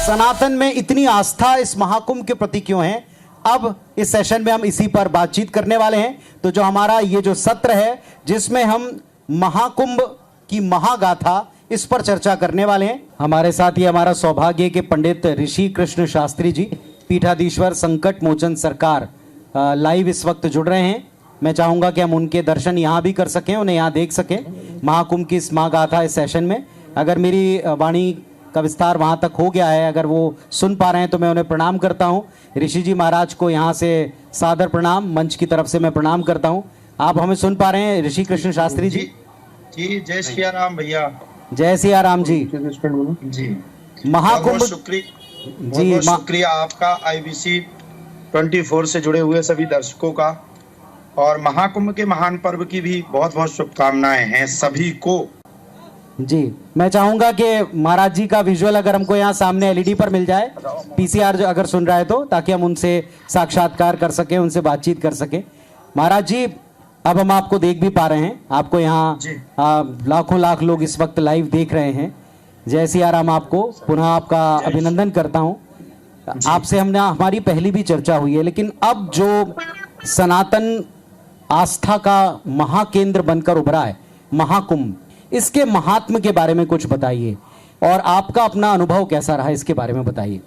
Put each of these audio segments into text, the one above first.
सनातन में इतनी आस्था इस महाकुंभ के प्रति क्यों है? अब इस सेशन में हम इसी पर बातचीत करने वाले हैं। तो जो हमारा ये जो सत्र है जिसमें हम महाकुंभ की महागाथा इस पर चर्चा करने वाले हैं। हमारे साथ ये हमारा सौभाग्य के पंडित ऋषि कृष्ण शास्त्री जी, पीठाधीश्वर संकट मोचन सरकार, लाइव इस वक्त जुड़ रहे हैं। मैं चाहूँगा कि हम उनके दर्शन यहाँ भी कर सकें, उन्हें यहाँ देख सकें महाकुंभ की इस महागाथा इस सेशन में। अगर मेरी वाणी का विस्तार वहाँ तक हो गया है, अगर वो सुन पा रहे हैं तो मैं उन्हें प्रणाम करता हूँ। ऋषि जी महाराज को यहाँ से सादर प्रणाम, मंच की तरफ से मैं प्रणाम करता हूँ। आप हमें सुन पा रहे हैं ऋषि कृष्ण शास्त्री जी? जी, जय सिया राम भैया। जय सिया राम जी। जी, महाकुंभ जी, शुक्रिया आपका IBC 24 से जुड़े हुए सभी दर्शकों का, और महाकुंभ के महान पर्व की भी बहुत बहुत शुभकामनाएं हैं सभी को। जी, मैं चाहूंगा कि महाराज जी का विजुअल अगर हमको यहाँ सामने LED पर मिल जाए, PCR अगर सुन रहा है तो, ताकि हम उनसे साक्षात्कार कर सकें, उनसे बातचीत कर सकें। महाराज जी, अब हम आपको देख भी पा रहे हैं, आपको यहाँ लाखों लाख लोग इस वक्त लाइव देख रहे हैं। जय सिया राम। आपको पुनः आपका अभिनंदन करता हूँ। आपसे हमारी पहली भी चर्चा हुई है, लेकिन अब जो सनातन आस्था का महाकेंद्र बनकर उभरा है महाकुंभ, इसके महात्म के बारे में कुछ बताइए, और आपका अपना अनुभव कैसा रहा इसके बारे में बताइए।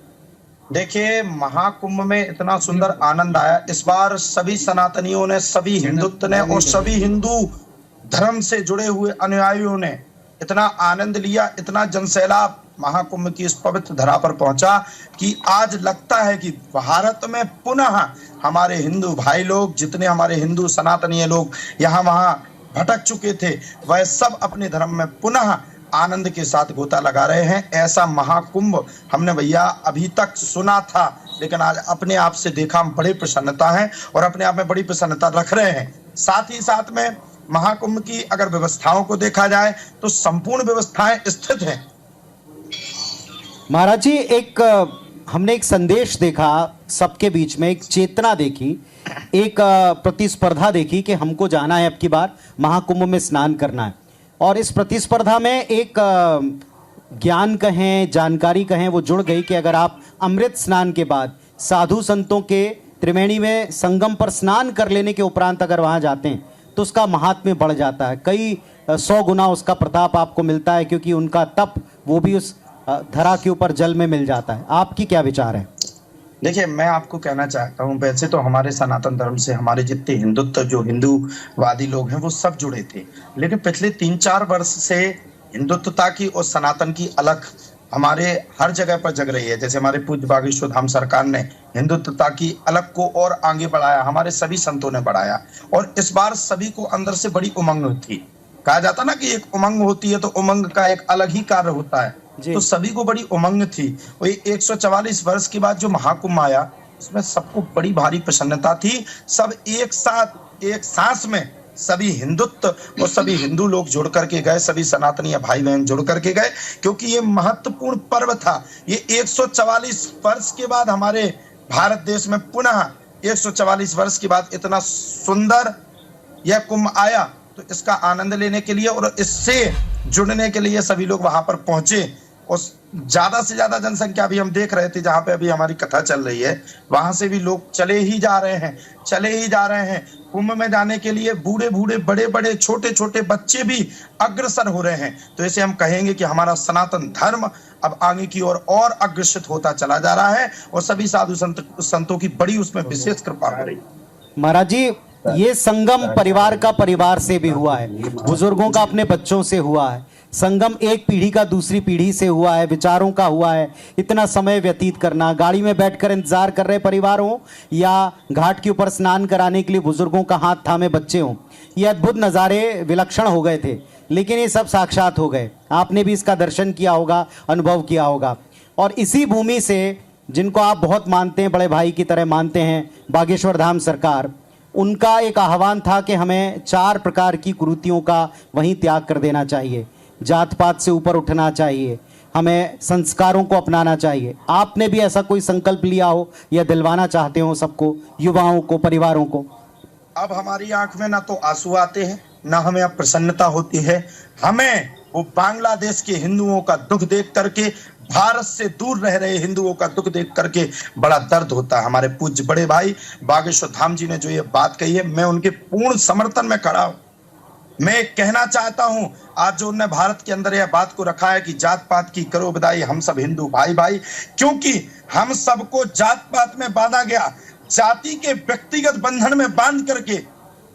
देखिए, महाकुंभ में इतना सुंदर आनंद आया इस बार। सभी सनातनियों ने, सभी हिंदुत्व ने और सभी हिंदू धर्म से जुड़े हुए अनुयायियों ने इतना आनंद लिया, इतना जनसैलाब महाकुंभ की इस पवित्र धरा पर पहुंचा कि आज लगता है कि भारत में पुनः हमारे हिंदू भाई लोग, जितने हमारे हिंदू सनातनीय लोग यहाँ वहां भटक चुके थे, वह सब अपने धर्म में पुनः आनंद के साथ गोता लगा रहे हैं। ऐसा महाकुंभ हमने भैया अभी तक सुना था, लेकिन आज अपने आप से देखा, हम बड़ी प्रसन्नता है और अपने आप में बड़ी प्रसन्नता रख रहे हैं। साथ ही साथ में महाकुंभ की अगर व्यवस्थाओं को देखा जाए तो संपूर्ण व्यवस्थाएं स्थित हैं। महाराज जी, हमने एक संदेश देखा, सबके बीच में एक चेतना देखी, एक प्रतिस्पर्धा देखी कि हमको जाना है अब की बार महाकुंभ में स्नान करना है। और इस प्रतिस्पर्धा में एक ज्ञान कहें, जानकारी कहें, वो जुड़ गई कि अगर आप अमृत स्नान के बाद साधु संतों के त्रिवेणी में संगम पर स्नान कर लेने के उपरांत अगर वहाँ जाते हैं तो उसका महात्म्य बढ़ जाता है, कई 100 गुना उसका प्रताप आपको मिलता है, क्योंकि उनका तप वो भी उस धरा के ऊपर जल में मिल जाता है। आपकी क्या विचार है? देखिए, मैं आपको कहना चाहता हूँ, वैसे तो हमारे सनातन धर्म से हमारे जितने हिंदुत्व, जो हिंदूवादी लोग हैं, वो सब जुड़े थे, लेकिन पिछले 3-4 वर्ष से हिंदुत्वता की और सनातन की अलग हमारे हर जगह पर जग रही है। जैसे हमारे पूज्य बागेश्वर धाम सरकार ने हिंदुत्वता की अलग को और आगे बढ़ाया, हमारे सभी संतों ने बढ़ाया, और इस बार सभी को अंदर से बड़ी उमंग थी। कहा जाता ना कि एक उमंग होती है तो उमंग का एक अलग ही कार्य होता है, तो सभी को बड़ी उमंग थी। वही 144 वर्ष के बाद जो महाकुंभ आया, उसमें सबको बड़ी भारी प्रसन्नता थी। सब एक साथ, एक सांस में सभी हिंदुत्व और सभी हिंदू लोग जुड़ करके गए, सभी सनातनी भाई बहन जुड़ करके गए, क्योंकि ये महत्वपूर्ण पर्व था। ये 144 वर्ष के बाद हमारे भारत देश में पुनः 144 वर्ष के बाद इतना सुंदर यह कुंभ आया, तो इसका आनंद लेने के लिए और इससे जुड़ने के लिए सभी लोग वहां पर पहुंचे। और ज्यादा से ज्यादा जनसंख्या भी हम देख रहे थे, जहां पे अभी हमारी कथा चल रही है, वहां से भी लोग चले ही जा रहे हैं। कुंभ में जाने के लिए बूढ़े बूढ़े, बड़े बड़े, छोटे छोटे बच्चे भी अग्रसर हो रहे हैं। तो ऐसे हम कहेंगे कि हमारा सनातन धर्म अब आगे की ओर और अग्रसित होता चला जा रहा है, और सभी साधु संतों की बड़ी उसमें विशेष कृपा हो रही है। महाराज जी, ये संगम परिवार का परिवार से भी हुआ है, बुजुर्गों का अपने बच्चों से हुआ है, संगम एक पीढ़ी का दूसरी पीढ़ी से हुआ है, विचारों का हुआ है। इतना समय व्यतीत करना, गाड़ी में बैठकर इंतजार कर रहे परिवार हो या घाट के ऊपर स्नान कराने के लिए बुजुर्गों का हाथ थामे बच्चे हों, ये अद्भुत नज़ारे विलक्षण हो गए थे, लेकिन ये सब साक्षात हो गए। आपने भी इसका दर्शन किया होगा, अनुभव किया होगा। और इसी भूमि से, जिनको आप बहुत मानते हैं, बड़े भाई की तरह मानते हैं, बागेश्वर धाम सरकार, उनका एक आह्वान था कि हमें 4 प्रकार की कुरीतियों का वहीं त्याग कर देना चाहिए। जात पात से ऊपर उठना चाहिए, हमें संस्कारों को अपनाना चाहिए। आपने भी ऐसा कोई संकल्प लिया हो या दिलवाना चाहते हो सबको, युवाओं को, परिवारों को? अब हमारी आंख में ना तो आंसू आते हैं, ना हमें अब प्रसन्नता होती है। हमें वो बांग्लादेश के हिंदुओं का दुख देख करके भारत से दूर रह रहे हिंदुओं का दुख देख करके बड़ा दर्द होता है। हमारे पूज्य बड़े भाई बागेश्वर धाम जी ने जो ये बात कही है, मैं उनके पूर्ण समर्थन में खड़ा हूं। मैं कहना चाहता हूं, आज जो उन्होंने भारत के अंदर यह बात को रखा है कि जात पात की करो विदाई, हम सब हिंदू भाई भाई, क्योंकि हम सबको जात पात में बांधा गया, जाति के व्यक्तिगत बंधन में बांध करके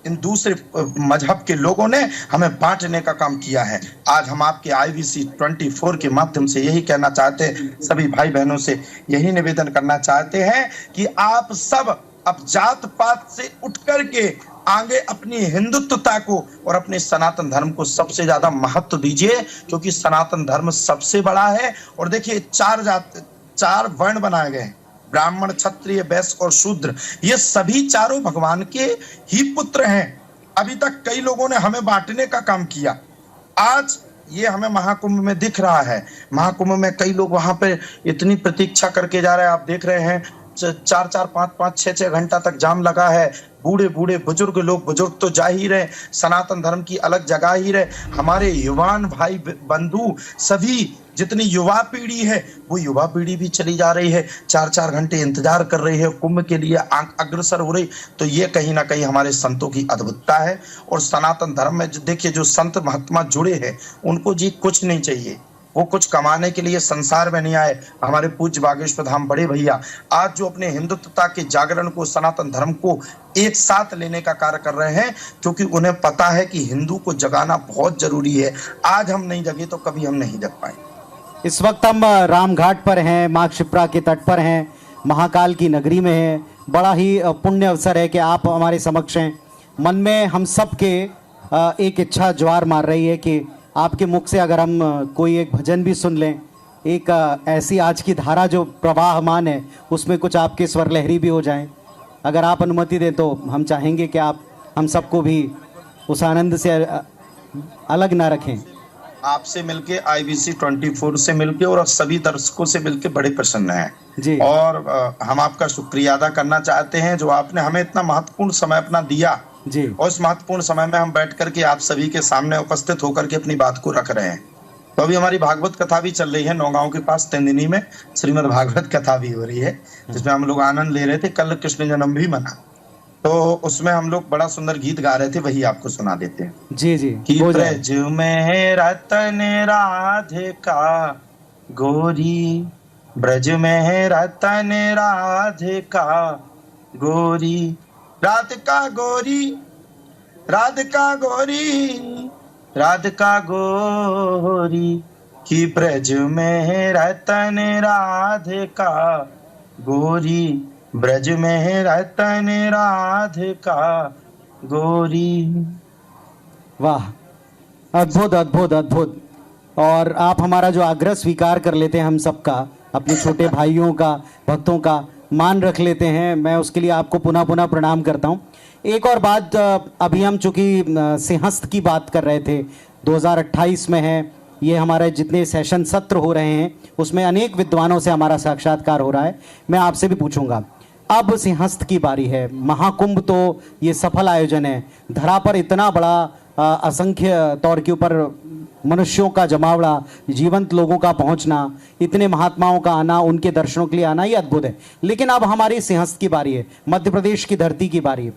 इन दूसरे मजहब के लोगों ने हमें बांटने का काम किया है। आज हम आपके IBC 24 के माध्यम से यही कहना चाहते हैं, सभी भाई बहनों से यही निवेदन करना चाहते हैं कि आप सब अब जात पात से उठ करके आगे अपनी हिंदुत्वता को और अपने सनातन धर्म को सबसे ज्यादा महत्व दीजिए, क्योंकि सनातन धर्म सबसे बड़ा है। और देखिए, चार वर्ण बनाए गए हैं, ब्राह्मण, क्षत्रिय, वैश्य और शूद्र। ये सभी चारों भगवान के ही पुत्र हैं। अभी तक कई लोगों ने हमें बांटने का काम किया, आज ये हमें महाकुंभ में दिख रहा है। महाकुंभ में कई लोग वहां पे इतनी प्रतीक्षा करके जा रहे हैं, आप देख रहे हैं 4-4, 5-5, 6-6 घंटा तक जाम लगा है। बूढ़े बूढ़े बुजुर्ग लोग, बुजुर्ग तो जा ही रहे, सनातन धर्म की अलग जगह ही रहे। हमारे युवान भाई बंधु, सभी जितनी युवा पीढ़ी है, वो युवा पीढ़ी भी चली जा रही है, 4-4 घंटे इंतजार कर रही है, कुंभ के लिए अग्रसर हो रही। तो ये कहीं ना कहीं हमारे संतों की अद्भुतता है। और सनातन धर्म में देखिए, जो संत महात्मा जुड़े हैं, उनको जी कुछ नहीं चाहिए, वो कुछ कमाने के लिए संसार में नहीं आए। हमारे पूज्य बागेश्वर धाम बड़े भैया आज जो अपने हिंदुत्वता के जागरण को, सनातन धर्म को एक साथ लेने का कार्य कर रहे हैं, क्योंकि उन्हें पता है कि हिंदू को जगाना बहुत जरूरी है। आज हम नहीं जगे तो कभी हम नहीं जग पाए। इस वक्त हम रामघाट पर हैं, माघ शिप्रा के तट पर हैं, महाकाल की नगरी में हैं। बड़ा ही पुण्य अवसर है कि आप हमारे समक्ष हैं। मन में हम सब के एक इच्छा ज्वार मार रही है कि आपके मुख से अगर हम कोई एक भजन भी सुन लें, एक ऐसी आज की धारा जो प्रवाहमान है, उसमें कुछ आपके स्वर लहरी भी हो जाएं। अगर आप अनुमति दें तो हम चाहेंगे कि आप हम सबको भी उस आनंद से अलग ना रखें। आपसे मिलके, IBC 24 से मिलके और सभी दर्शकों से मिलके बड़े प्रसन्न हैं जी। और हम आपका शुक्रिया अदा करना चाहते हैं, जो आपने हमें इतना महत्वपूर्ण समय अपना दिया जी। और उस महत्वपूर्ण समय में हम बैठ करके आप सभी के सामने उपस्थित होकर के अपनी बात को रख रहे हैं। तो अभी हमारी भागवत कथा भी चल रही है नौगांव के पास तेंदिनी में, श्रीमद् भागवत कथा भी हो रही है, जिसमें हम लोग आनंद ले रहे थे। कल कृष्ण जन्म भी मना, तो उसमें हम लोग बड़ा सुंदर गीत गा रहे थे, वही आपको सुना देते हैं। जी जी। कि ब्रज में रतन राधिका गोरी, ब्रज में रतन राधिका गोरी, राधिका गोरी, राधिका गोरी, राधिका गोरी, कि ब्रज में रतन राधिका गोरी, ब्रज में रतन राधिका गोरी। वाह, अद्भुत अद्भुत अद्भुत। और आप हमारा जो आग्रह स्वीकार कर लेते हैं, हम सबका, अपने छोटे भाइयों का, भक्तों का मान रख लेते हैं, मैं उसके लिए आपको पुनः पुनः प्रणाम करता हूं। एक और बात, अभी हम चूंकि सिंहस्थ की बात कर रहे थे, 2028 में है ये, हमारे जितने सेशन सत्र हो रहे हैं उसमें अनेक विद्वानों से हमारा साक्षात्कार हो रहा है। मैं आपसे भी पूछूंगा, अब सिंहस्थ की बारी है। महाकुंभ तो ये सफल आयोजन है, धरा पर इतना बड़ा असंख्य तौर के ऊपर मनुष्यों का जमावड़ा, जीवंत लोगों का पहुंचना, इतने महात्माओं का आना, उनके दर्शनों के लिए आना, ये अद्भुत है। लेकिन अब हमारी सिंहस्थ की बारी है, मध्य प्रदेश की धरती की बारी है।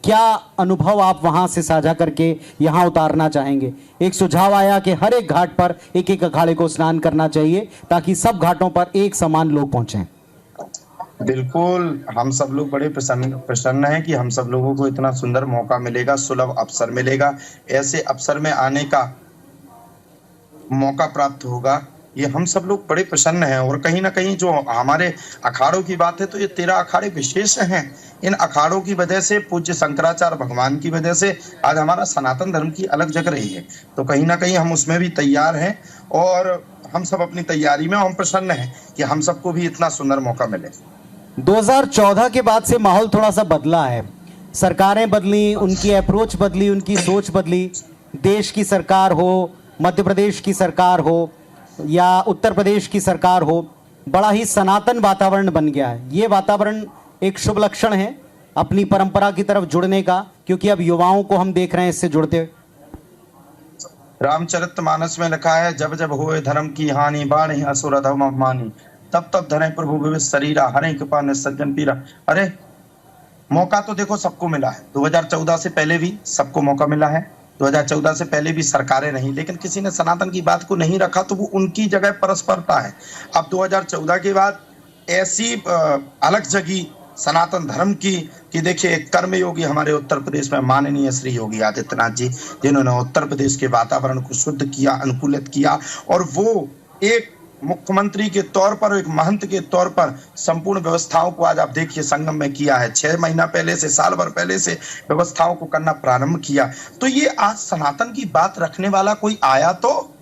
क्या अनुभव आप वहां से साझा करके यहां उतारना चाहेंगे? एक सुझाव आया कि हर एक घाट पर एक एक अखाड़े को स्नान करना चाहिए ताकि सब घाटों पर एक समान लोग पहुंचे। बिल्कुल, हम सब लोग बड़े प्रसन्न हैं कि हम सब लोगों को इतना सुंदर मौका मिलेगा, सुलभ अवसर मिलेगा, ऐसे अवसर में आने का मौका प्राप्त होगा। ये हम सब लोग बड़े प्रसन्न हैं। और कहीं ना कहीं जो हमारे अखाड़ों की बात है, तो ये 13 अखाड़े विशेष हैं। इन अखाड़ों की वजह से, पूज्य शंकराचार्य भगवान की वजह से आज हमारा सनातन धर्म की अलग जग रही है। तो कहीं ना कहीं हम उसमें भी तैयार हैं और हम सब अपनी तैयारी में, हम प्रसन्न हैं कि हम सबको भी इतना सुंदर मौका मिले। 2014 के बाद से माहौल थोड़ा सा बदला है, सरकारें बदली, उनकी अप्रोच बदली, उनकी सोच बदली। देश की सरकार हो, मध्य प्रदेश की सरकार हो या उत्तर प्रदेश की सरकार हो, बड़ा ही सनातन वातावरण बन गया है। ये वातावरण एक शुभ लक्षण है अपनी परंपरा की तरफ जुड़ने का, क्योंकि अब युवाओं को हम देख रहे हैं इससे जुड़ते हुए। रामचरितमानस में लिखा है, जब जब होए धर्म की हानि, बाढ़ असुर अधम अभिमानी, तब तब धरे प्रभु विविध शरीरा, हरे कृपा निसज्जन पीरा। अरे मौका तो देखो सबको मिला है, 2014 से पहले भी सबको मौका मिला है, 2014 से पहले भी सरकारें नहीं, लेकिन किसी ने सनातन की बात को नहीं रखा, तो वो उनकी जगह परस्परता है। अब 2014 के बाद ऐसी अलग जगी सनातन धर्म की कि देखिए कर्मयोगी हमारे उत्तर प्रदेश में माननीय श्री योगी आदित्यनाथ जी, जिन्होंने उत्तर प्रदेश के वातावरण को शुद्ध किया, अनुकूलित किया, और वो एक मुख्यमंत्री के तौर पर, एक महंत के तौर पर संपूर्ण व्यवस्थाओं को आज आप देखिए संगम में किया है। 6 महीना पहले से, साल भर पहले से व्यवस्थाओं को करना प्रारंभ किया। तो ये आज सनातन की बात रखने वाला कोई आया तो,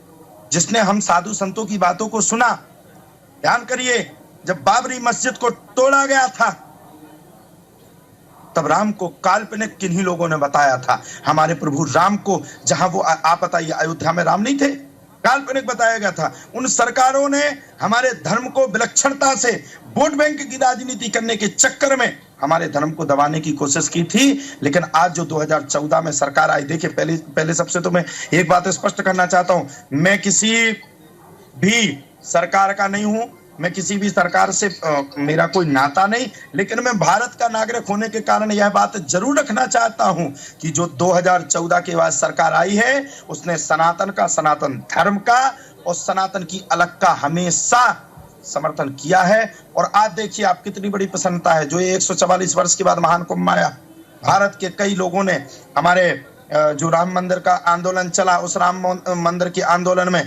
जिसने हम साधु संतों की बातों को सुना। ध्यान करिए, जब बाबरी मस्जिद को तोड़ा गया था, तब राम को काल्पनिक किन्हीं लोगों ने बताया था। हमारे प्रभु राम को, जहां वो आप बताइए अयोध्या में राम नहीं थे, काल्पनिक बताया गया था। उन सरकारों ने हमारे धर्म को विलक्षणता से वोट बैंक की राजनीति करने के चक्कर में हमारे धर्म को दबाने की कोशिश की थी। लेकिन आज जो 2014 में सरकार आई, देखिए पहले सबसे तो मैं एक बात स्पष्ट करना चाहता हूं, मैं किसी भी सरकार का नहीं हूं, मैं किसी भी सरकार से मेरा कोई नाता नहीं, लेकिन मैं भारत का नागरिक होने के कारण यह बात जरूर रखना चाहता हूं कि जो 2014 के बाद सरकार आई है, उसने सनातन का, सनातन धर्म का और सनातन की अलग का हमेशा समर्थन किया है। और आज देखिए आप कितनी बड़ी प्रसन्नता है, जो 144 वर्ष के बाद महान कुंभ आया, भारत के कई लोगों ने, हमारे जो राम मंदिर का आंदोलन चला, उस राम मंदिर के आंदोलन में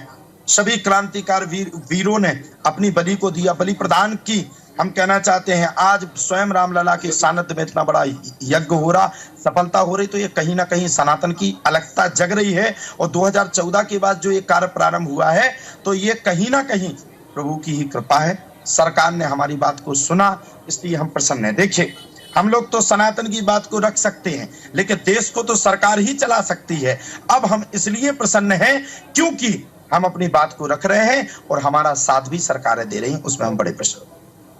सभी क्रांतिकार वीरों ने अपनी बलि को दिया, बलि प्रदान की। हम कहना चाहते हैं आज स्वयं रामलला के सानिध्य में इतना बड़ा यज्ञ हो रहा, सफलता हो रही, तो ये कहीं ना कहीं सनातन की अलगता जग रही है। और 2014 के बाद जो ये कार्य प्रारंभ हुआ है, तो ये कहीं ना कहीं प्रभु की ही कृपा है। सरकार ने हमारी बात को सुना, इसलिए हम प्रसन्न हैं। देखिए, हम लोग तो सनातन की बात को रख सकते हैं, लेकिन देश को तो सरकार ही चला सकती है। अब हम इसलिए प्रसन्न हैं क्योंकि हम अपनी बात को रख रहे हैं और हमारा साथ भी सरकारें दे रही हैं, उसमें हम बड़े प्रसन्न।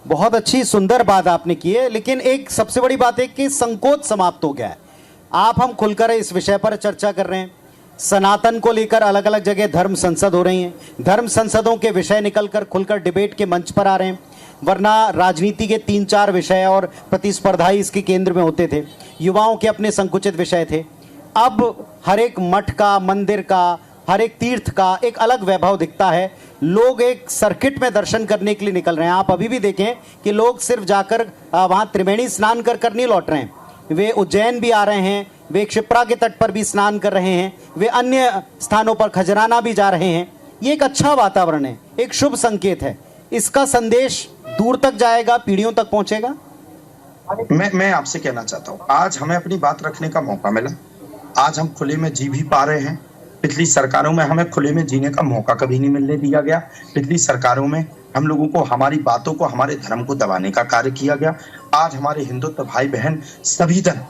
बहुत अच्छी सुंदर बात आपने की है, लेकिन एक सबसे बड़ी बात है कि संकोच समाप्त हो गया है। आप हम खुलकर इस विषय पर चर्चा कर रहे हैं। सनातन को लेकर अलग अलग जगह धर्म संसद हो रही हैं, धर्म संसदों के विषय निकलकर खुलकर डिबेट के मंच पर आ रहे हैं, वरना राजनीति के 3-4 विषय और प्रतिस्पर्धा ही इसके केंद्र में होते थे। युवाओं के अपने संकुचित विषय थे। अब हर एक मठ का, मंदिर का, हर एक तीर्थ का एक अलग वैभव दिखता है। लोग एक सर्किट में दर्शन करने के लिए निकल रहे हैं। आप अभी भी देखें कि लोग सिर्फ जाकर वहाँ त्रिवेणी स्नान कर नहीं लौट रहे हैं, वे उज्जैन भी आ रहे हैं, वे क्षिप्रा के तट पर भी स्नान कर रहे हैं, वे अन्य स्थानों पर खजराना भी जा रहे हैं। ये एक अच्छा वातावरण है, एक शुभ संकेत है। इसका संदेश दूर तक जाएगा, पीढ़ियों तक पहुंचेगा। मैं आपसे कहना चाहता हूँ, आज हमें अपनी बात रखने का मौका मिला, आज हम खुले में जी भी पा रहे हैं। पिछली सरकारों में हमें खुले में जीने का मौका कभी नहीं मिलने दिया गया। पिछली सरकारों में हम लोगों को हमारी बातों को, हमारे धर्म को दबाने का कार्य किया गया। आज हमारे हिंदुत्व भाई बहन सभी जन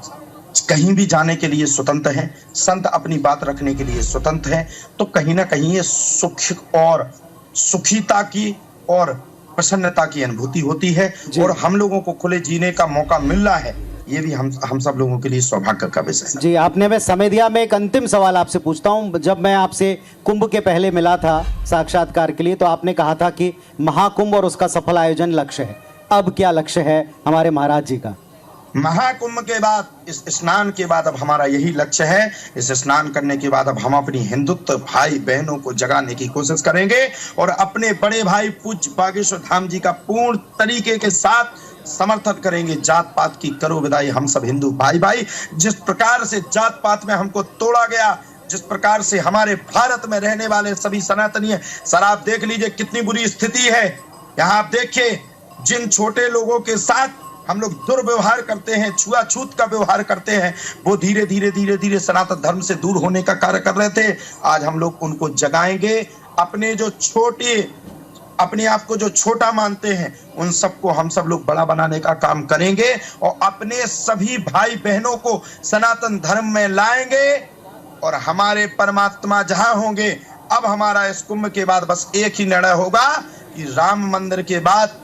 कहीं भी जाने के लिए स्वतंत्र हैं, संत अपनी बात रखने के लिए स्वतंत्र हैं। तो कहीं ना कहीं ये सुख और सुखीता की और प्रसन्नता की अनुभूति होती है, और हम लोगों को खुले जीने का मौका मिल रहा है। ये भी हम सब लोगों के लिए सौभाग्य का विषय है। जी, आपने हमें समय दिया। मैं एक अंतिम सवाल आपसे पूछता हूं। जब मैं आपसे कुंभ के पहले मिला था साक्षात्कार के लिए, तो आपने कहा था कि महाकुंभ और उसका सफल आयोजन लक्ष्य है। अब क्या लक्ष्य है हमारे महाराज जी का? महाकुंभ के बाद, इस स्नान के बाद अब हमारा यही लक्ष्य है। इस स्नान करने के बाद अब हम अपनी हिंदुत्व भाई बहनों को जगाने की कोशिश करेंगे और अपने बड़े भाई पूज्य बागेश्वर धाम जी का पूर्ण तरीके के साथ समर्थन करेंगे। जात पात की करो विदाई, हम सब हिंदू भाई भाई। जिस प्रकार से जात पात में हमको तोड़ा गया, जिस प्रकार से हमारे भारत में रहने वाले सभी सनातनी, सर आप देख लीजिए कितनी बुरी स्थिति है। यहाँ आप देखिए, जिन छोटे लोगों के साथ हम लोग दुर्व्यवहार करते हैं, छुआछूत का व्यवहार करते हैं, वो धीरे धीरे सनातन धर्म से दूर होने का कार्य कर रहे थे। आज हम लोग उनको जगाएंगे। अपने आप को जो छोटा मानते हैं, उन सबको हम सब लोग बड़ा बनाने का काम करेंगे और अपने सभी भाई बहनों को सनातन धर्म में लाएंगे। और हमारे परमात्मा जहां होंगे, अब हमारा इस कुंभ के बाद बस एक ही निर्णय होगा कि राम मंदिर के बाद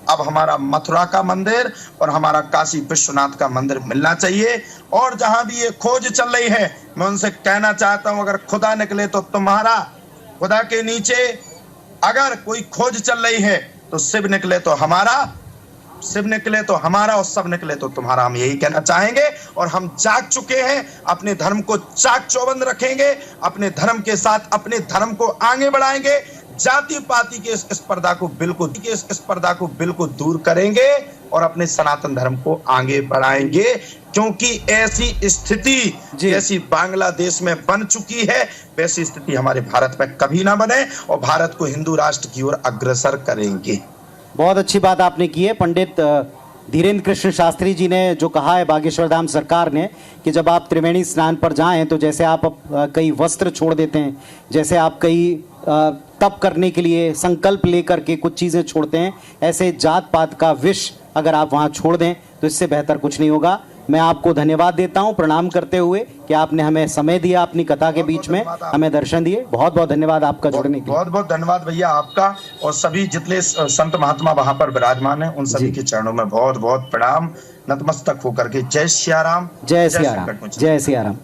अब हमारा मथुरा का मंदिर और हमारा काशी विश्वनाथ का मंदिर मिलना चाहिए। और जहां भी ये खोज चल रही है मैं उनसे कहना चाहता हूं, अगर खुदा निकले तो तुम्हारा, खुदा के नीचे अगर कोई खोज चल रही है तो शिव निकले तो हमारा, शिव निकले तो हमारा और सब निकले तो तुम्हारा। हम यही कहना चाहेंगे और हम जाग चुके हैं, अपने धर्म को चाक चौबंद रखेंगे, अपने धर्म के साथ अपने धर्म को आगे बढ़ाएंगे, जाति पाति के इस स्पर्धा को बिल्कुल दूर करेंगे और अपने सनातन धर्म को आगे बढ़ाएंगे, क्योंकि ऐसी स्थिति जैसी बांग्लादेश में बन चुकी है वैसी स्थिति हमारे भारत में कभी ना बने और भारत को हिंदू राष्ट्र की ओर अग्रसर करेंगे। बहुत अच्छी बात आपने की है। पंडित धीरेन्द्र कृष्ण शास्त्री जी ने जो कहा है बागेश्वर धाम सरकार ने कि जब आप त्रिवेणी स्नान पर जाएं तो जैसे आप कई वस्त्र छोड़ देते हैं, जैसे आप कई तप करने के लिए संकल्प लेकर के कुछ चीज़ें छोड़ते हैं, ऐसे जात पात का विष अगर आप वहाँ छोड़ दें तो इससे बेहतर कुछ नहीं होगा। मैं आपको धन्यवाद देता हूं प्रणाम करते हुए कि आपने हमें समय दिया, अपनी कथा के बीच में हमें दर्शन दिए। बहुत बहुत धन्यवाद आपका जुड़ने के लिए। बहुत बहुत धन्यवाद भैया आपका और सभी जितने संत महात्मा वहां पर विराजमान हैं उन सभी के चरणों में बहुत बहुत प्रणाम, नतमस्तक होकर के। जय सिया राम, जय सिया राम, जय सिया राम।